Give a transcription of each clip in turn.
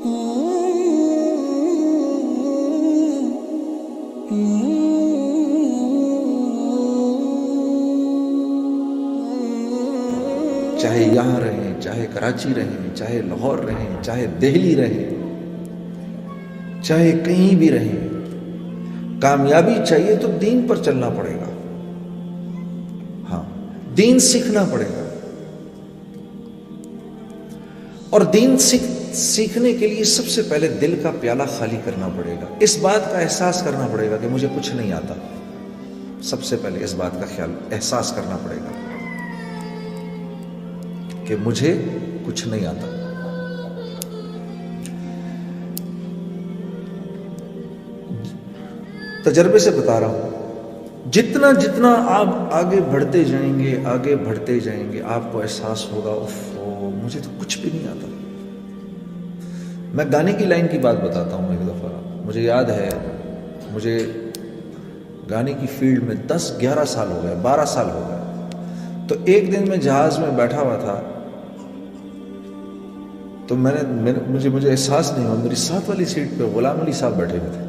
چاہے یہاں رہیں، چاہے کراچی رہیں، چاہے لاہور رہیں، چاہے دہلی رہیں، چاہے کہیں بھی رہیں، کامیابی چاہیے تو دین پر چلنا پڑے گا. ہاں، دین سیکھنا پڑے گا. اور دین سیکھنے کے لیے سب سے پہلے دل کا پیالہ خالی کرنا پڑے گا. اس بات کا احساس کرنا پڑے گا کہ مجھے کچھ نہیں آتا. سب سے پہلے اس بات کا احساس کرنا پڑے گا کہ مجھے کچھ نہیں آتا. تجربے سے بتا رہا ہوں، جتنا جتنا آپ آگے بڑھتے جائیں گے، آگے بڑھتے جائیں گے، آپ کو احساس ہوگا مجھے تو کچھ بھی نہیں آتا. میں گانے کی لائن کی بات بتاتا ہوں. ایک دفعہ مجھے یاد ہے، مجھے گانے کی فیلڈ میں 10-11 سال ہو گئے، 12 سال ہو گئے. تو ایک دن میں جہاز میں بیٹھا ہوا تھا، تو مجھے احساس نہیں ہوا، میری ساتھ والی سیٹ پہ غلام علی صاحب بیٹھے ہوئے تھے.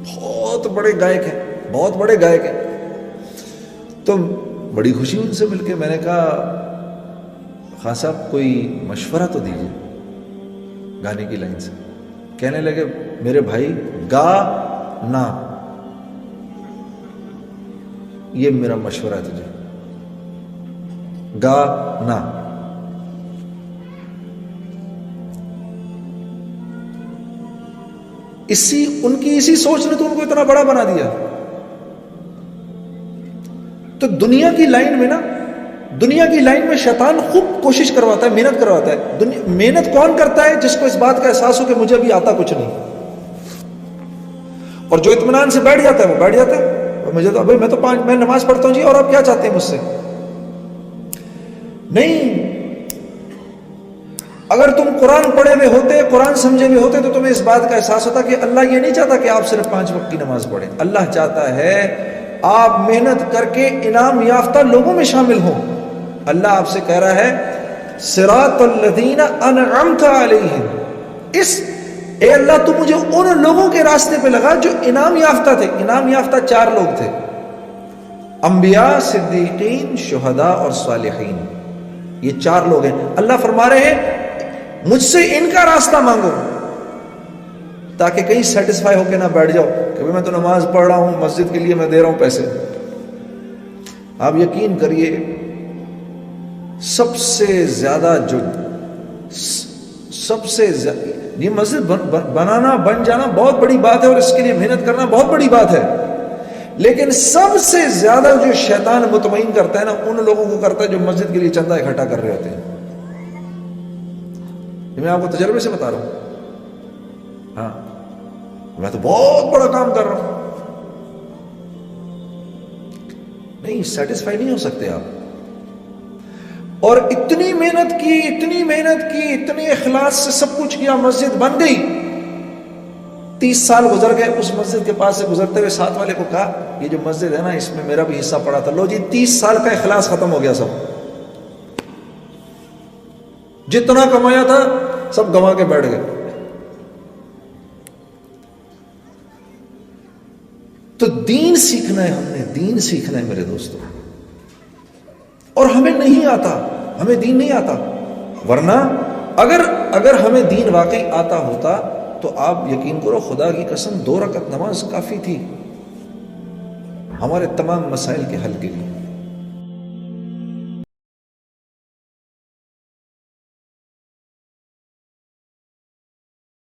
بہت بڑے گائک ہیں، بہت بڑے گائک ہیں. تو بڑی خوشی ان سے مل کے. میں نے کہا خان صاحب کوئی مشورہ تو دیجیے گانے کی لائن سے. کہنے لگے میرے بھائی گا نا، یہ میرا مشورہ ہے تجھے، گا نا. ان کی اسی سوچ نے تو ان کو اتنا بڑا بنا دیا. تو دنیا کی لائن میں شیطان خوب کوشش کرواتا ہے، محنت کرواتا ہے. محنت کون کرتا ہے؟ جس کو اس بات کا احساس ہو کہ مجھے ابھی آتا کچھ نہیں. اور جو اطمینان سے بیٹھ جاتا ہے وہ بیٹھ جاتا ہے. مجھے تو میں نماز پڑھتا ہوں جی، اور آپ کیا چاہتے ہیں مجھ سے؟ نہیں. اگر تم قرآن پڑھے ہوئے ہوتے، قرآن سمجھے ہوئے ہوتے، تو تمہیں اس بات کا احساس ہوتا کہ اللہ یہ نہیں چاہتا کہ آپ صرف 5 وقت کی نماز پڑھیں. اللہ چاہتا ہے آپ محنت کر کے انعام یافتہ لوگوں میں شامل ہوں. اللہ آپ سے کہہ رہا ہے صراط الذین انعمت علیہم، اے اللہ تو مجھے ان لوگوں کے راستے پہ لگا جو انعام یافتہ تھے. انعام یافتہ 4 لوگ تھے، انبیاء، صدیقین، شہداء اور صالحین. یہ 4 لوگ ہیں. اللہ فرما رہے ہیں مجھ سے ان کا راستہ مانگو، تاکہ کہیں سیٹسفائی ہو کے نہ بیٹھ جاؤ کہ میں تو نماز پڑھ رہا ہوں، مسجد کے لیے میں دے رہا ہوں پیسے. آپ یقین کریے سب سے زیادہ یہ مسجد بنانا، بن جانا بہت بڑی بات ہے، اور اس کے لیے محنت کرنا بہت بڑی بات ہے. لیکن سب سے زیادہ جو شیطان مطمئن کرتا ہے نا، ان لوگوں کو کرتا ہے جو مسجد کے لیے چندہ اکٹھا کر رہے ہوتے ہیں. میں آپ کو تجربے سے بتا رہا ہوں. ہاں، میں تو بہت بڑا کام کر رہا ہوں. نہیں، سیٹسفائی نہیں ہو سکتے آپ. اور اتنی محنت کی، اتنی اخلاص سے سب کچھ کیا، مسجد بن گئی. 30 سال گزر گئے. اس مسجد کے پاس سے گزرتے ہوئے ساتھ والے کو کہا یہ جو مسجد ہے نا، اس میں میرا بھی حصہ پڑا تھا. لو جی، 30 سال کا اخلاص ختم ہو گیا. سب جتنا کمایا تھا سب گنوا کے بیٹھ گئے. تو دین سیکھنا ہے، ہم نے دین سیکھنا ہے میرے دوستوں. اور ہمیں نہیں آتا، ہمیں دین نہیں آتا. ورنہ اگر ہمیں دین واقعی آتا ہوتا تو آپ یقین کرو، خدا کی قسم 2 رکعت نماز کافی تھی ہمارے تمام مسائل کے حل کے لیے.